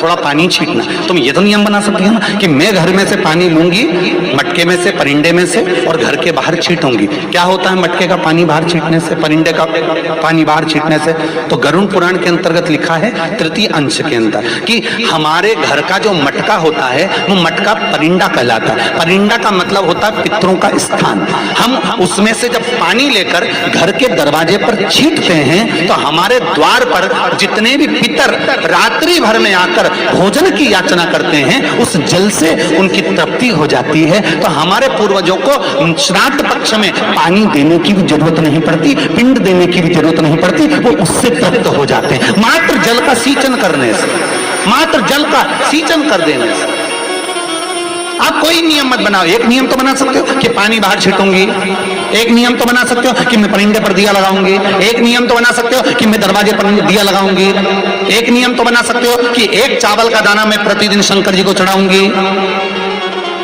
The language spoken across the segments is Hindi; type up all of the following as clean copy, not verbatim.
थोड़ा पानी छींटना। तुम ये तो नियम बना सकती हो ना कि मैं घर में से पानी लूंगी, मटके में से, परिंदे में से, और घर के बाहर छींटूंगी। क्या होता है मटके का पानी बाहर छींटने से, परिंदे का पानी बाहर छींटने से? तो गरुड़ पुराण के अंतर्गत लिखा है तृतीय अंश के अंदर कि हमारे घर का जो मटका होता है वो मटका परिंदा कहलाता है। परिंदा का मतलब होता है पितरों का स्थान। हम उसमें से जब पानी लेकर घर के दरवाजे पर छींटते हैं तो हमारे द्वार पर जितने भी पितर रात्रि भर में आकर भोजन की याचना करते हैं उस जल से उनकी तृप्ति हो जाती है। तो हमारे पूर्वजों को श्राद्ध पक्ष में पानी देने की भी जरूरत नहीं पड़ती, पिंड देने की भी जरूरत नहीं पड़ती, वो उससे तृप्त हो जाते हैं मात्र जल का सींचन करने से, मात्र जल का सींचन कर देने से। आप कोई नियम मत बनाओ। एक नियम तो बना सकते हो कि पानी बाहर छीटूंगी, एक नियम तो बना सकते हो कि मैं परिंदे पर दिया लगाऊंगी, एक नियम तो बना सकते हो कि मैं दरवाजे पर दिया लगाऊंगी, एक नियम तो बना सकते हो कि एक चावल का दाना मैं प्रतिदिन शंकर जी को चढ़ाऊंगी,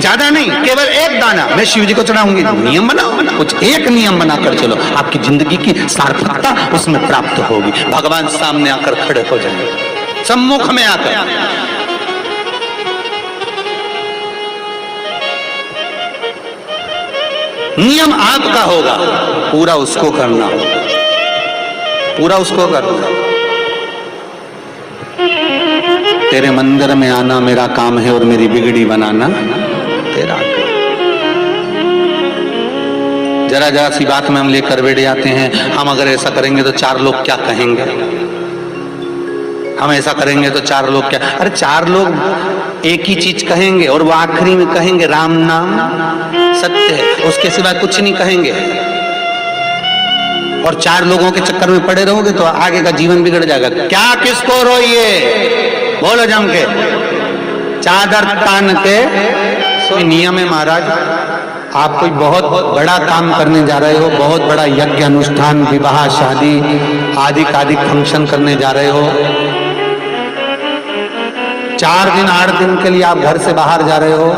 ज्यादा नहीं, केवल एक दाना मैं शिव जी को चढ़ाऊंगी। नियम बनाओ, कुछ एक नियम बनाकर चलो, आपकी जिंदगी की सार्थकता उसमें प्राप्त होगी। भगवान सामने आकर खड़े हो जाएंगे, सम्मुख में आकर। नियम आपका होगा, पूरा उसको करना होगा, पूरा उसको करना। तेरे मंदिर में आना मेरा काम है और मेरी बिगड़ी बनाना तेरा काम। जरा जरा सी बात में हम लेकर बैठ जाते हैं, हम अगर ऐसा करेंगे तो चार लोग क्या कहेंगे, हम ऐसा करेंगे तो चार लोग क्या। अरे चार लोग एक ही चीज कहेंगे और वो आखिरी में कहेंगे राम नाम सत्य है, उसके सिवा कुछ नहीं कहेंगे। और चार लोगों के चक्कर में पड़े रहोगे तो आगे का जीवन बिगड़ जाएगा। क्या किसको रोइए, बोलो जम के, चादर तान के सोई। नियम है महाराज, आप कोई बहुत बड़ा काम करने जा रहे हो, बहुत बड़ा यज्ञ अनुष्ठान, विवाह, शादी आदि फंक्शन करने जा रहे हो, 4 दिन 8 दिन के लिए आप घर से बाहर जा रहे हो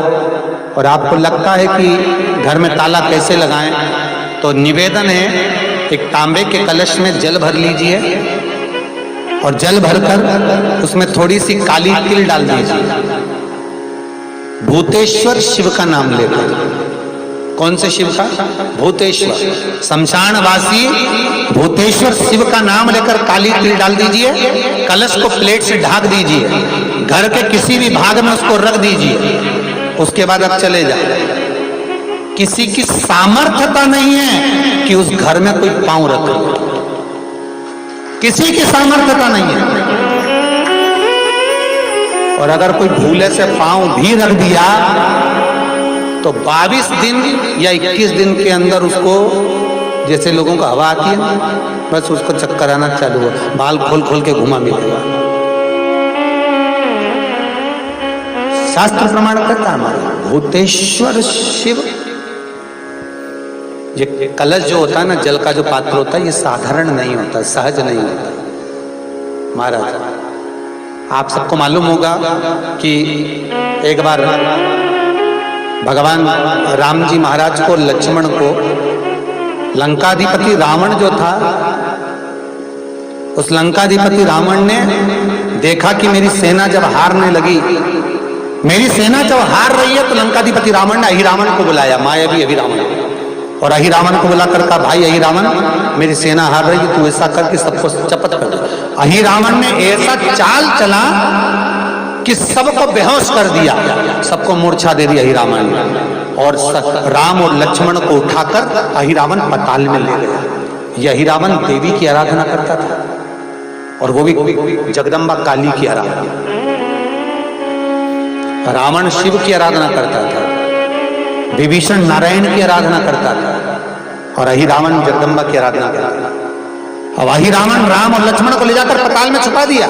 और आपको लगता है कि घर में ताला कैसे लगाएं, तो निवेदन है एक तांबे के कलश में जल भर लीजिए और जल भरकर उसमें थोड़ी सी काली तिल डाल दीजिए। भूतेश्वर शिव का नाम लेकर। कौन से शिव का? भूतेश्वर, शमशानवासी भूतेश्वर शिव का नाम लेकर काली तिल डाल दीजिए, कलश को प्लेट से ढक दीजिए, घर के किसी भी भाग में उसको रख दीजिए। उसके बाद आप चले जाए। किसी की सामर्थ्यता नहीं है कि उस घर में कोई पांव रखे, किसी की सामर्थ्यता नहीं है। और अगर कोई भूले से पांव भी रख दिया तो 22 दिन या 21 दिन के अंदर उसको, जैसे लोगों को हवा आती है बस उसको चक्कर आना चालू हो, बाल खोल खोल के घुमा मिलेगा। शास्त्र प्रमाण करता है हमारा भूतेश्वर शिव। ये कलश जो होता है ना, जल का जो पात्र होता है, ये साधारण नहीं होता, सहज नहीं होता महाराज। आप सबको मालूम होगा कि एक बार भगवान राम जी महाराज को, लक्ष्मण को, लंकाधिपति रावण जो था, उस लंकाधिपति रावण ने देखा कि मेरी सेना जब हारने लगी, मेरी सेना जब हार रही है, तो लंकाधिपति रावण ने अहिरावण को बुलाया, मायावी अहिरावण, और अहिरावण को बुलाकर कहा भाई अहिरावण, मेरी सेना हार रही है, तू ऐसा करके सबको चपत कर दे। अहिरावण ने ऐसा चाल चला कि सबको बेहोश कर दिया, सबको मूर्छा दे दी अहिरावण ने, और राम और लक्ष्मण को उठाकर अहिरावण पाताल में ले गया। यह अहिरावण देवी की आराधना करता था, और वो भी जगदम्बा काली की आराधना। रावण शिव की आराधना करता था, विभीषण नारायण की आराधना करता था, और अहिरावण जगदम्बा की आराधना करता था। अब अहिरावण राम और लक्ष्मण को ले जाकर पाताल में छुपा दिया।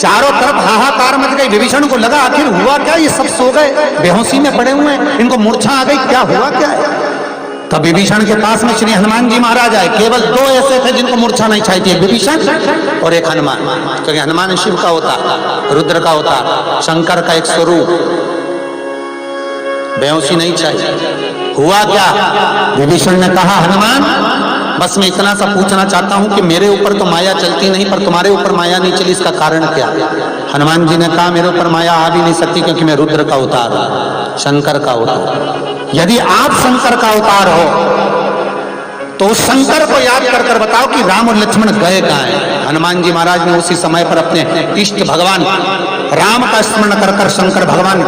चारों तरफ हाहाकार मच गई। विभीषण को लगा आखिर हुआ क्या, ये सब सो गए, बेहोशी में पड़े हुए हैं, इनको मूर्छा आ गई, क्या हुआ क्या है। तब विभीषण के पास में श्री हनुमान जी महाराज आए। केवल 2 ऐसे थे जिनको मूर्छा नहीं छाई थी, एक विभीषण और एक हनुमान, क्योंकि हनुमान शिव का होता, रुद्र का होता, शंकर का एक स्वरूप। बेहोशी नहीं छाई। हुआ क्या, विभीषण ने कहा हनुमान बस मैं इतना सा पूछना चाहता हूं कि मेरे ऊपर तो माया चलती नहीं, पर तुम्हारे ऊपर माया नहीं चली, इसका कारण क्या? हनुमान जी ने कहा मेरे ऊपर माया आ भी नहीं सकती, क्योंकि मैं रुद्र का अवतार हूं, शंकर का अवतार। यदि आप शंकर का अवतार हो तो उस शंकर को याद कर कर बताओ कि राम और लक्ष्मण गए कहां हैं। हनुमान जी महाराज ने उसी समय पर अपने इष्ट भगवान राम का स्मरण कर कर शंकर भगवान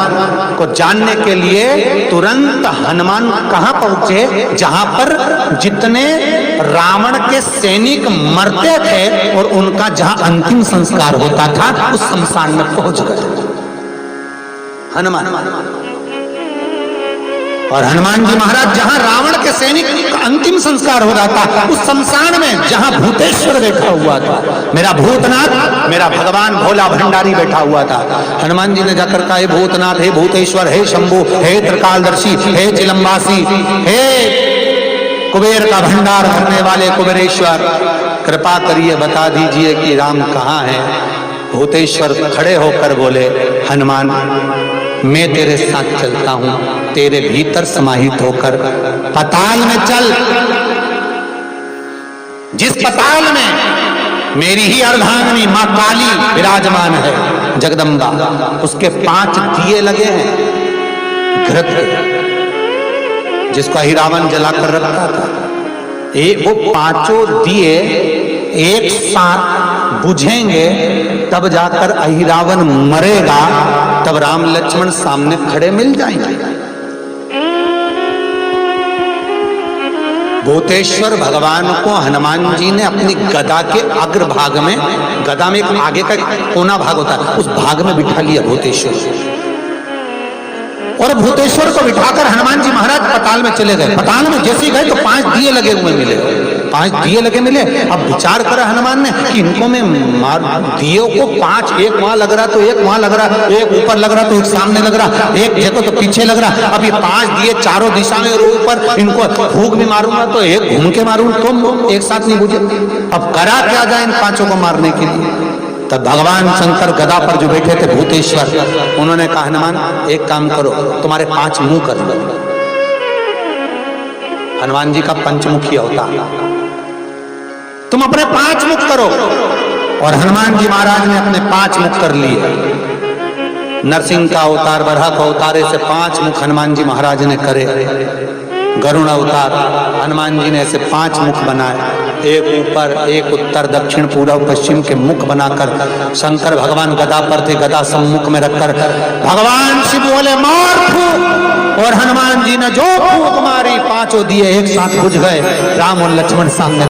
को जानने के लिए तुरंत हनुमान कहां पहुंचे? जहां पर जितने रावण के सैनिक मरते थे और उनका जहां अंतिम संस्कार होता था, उस शमशान में पहुंच गए हनुमान। और हनुमान जी महाराज जहां रावण के सैनिक का अंतिम संस्कार हो रहा था, उस शमशान में जहां भूतेश्वर बैठा हुआ था, मेरा भूतनाथ, मेरा भगवान भोला भंडारी बैठा हुआ था, हनुमान जी ने जाकर कहा हे भूतनाथ, हे भूतेश्वर, हे शंभु, हे त्रिकालदर्शी, हे चिलम्बासी, हे कुबेर का भंडार भरने वाले कुबेरेश्वर, कृपा करिए बता दीजिए कि राम कहाँ है। भूतेश्वर खड़े होकर बोले हनुमान, मैं तेरे साथ चलता हूं, तेरे भीतर समाहित होकर पताल में चल। जिस पताल में मेरी ही अर्धांगिनी मां काली विराजमान है, जगदम्बा, उसके 5 दिए लगे हैं घृत, जिसको अहिरावण जलाकर रखा था। वो 5 दिए एक साथ बुझेंगे, तब जाकर अहिरावण मरेगा, तब राम लक्ष्मण सामने खड़े मिल जाएंगे। भूतेश्वर भगवान को हनुमान जी ने अपनी गदा के अग्रभाग में, गदा में एक आगे का कोना भाग होता है, उस भाग में बिठा लिया भूतेश्वर। और भूतेश्वर को बिठाकर हनुमान जी महाराज पताल में चले गए। पताल में जैसे गए तो 5 दिए लगे हुए मिले, 5 दिए लगे मिले। अब विचार करा हनुमान ने कि इनको मैं मार, दियों को 5, एक वहां लग रहा तो एक वहां लग रहा, एक ऊपर लग रहा तो एक सामने लग रहा, एक देखो तो पीछे लग रहा। अब ये 5 दिए चारों दिशा में और ऊपर, इनको फूंक भी मारूंगा तो एक घूम के मारूंगा तो एक साथ नहीं बुझे। अब करा क्या जाए इन 5 को मारने के लिए? तब भगवान शंकर गदा पर जो बैठे थे भूतेश्वर, उन्होंने कहा हनुमान एक काम करो, तुम्हारे 5 मुंह कर दो। हनुमान जी का पंचमुखी अवतार, तुम अपने 5 मुख करो। और हनुमान जी महाराज ने अपने 5 मुख कर लिए। नरसिंह का अवतार, बरहा का अवतार, ऐसे 5 मुख हनुमान जी महाराज ने करे। गरुड़ अवतार, हनुमान जी ने ऐसे 5 मुख बनाए, एक ऊपर, एक उत्तर, दक्षिण, पूर्व, पश्चिम के मुख बनाकर शंकर भगवान गदा पर थे, गदा सम्मुख में रखकर भगवान शिव बोले मार फूंक, और हनुमान जी ने जो फूंक मारी 5 दिए एक साथ बुझ गए। राम और लक्ष्मण सामने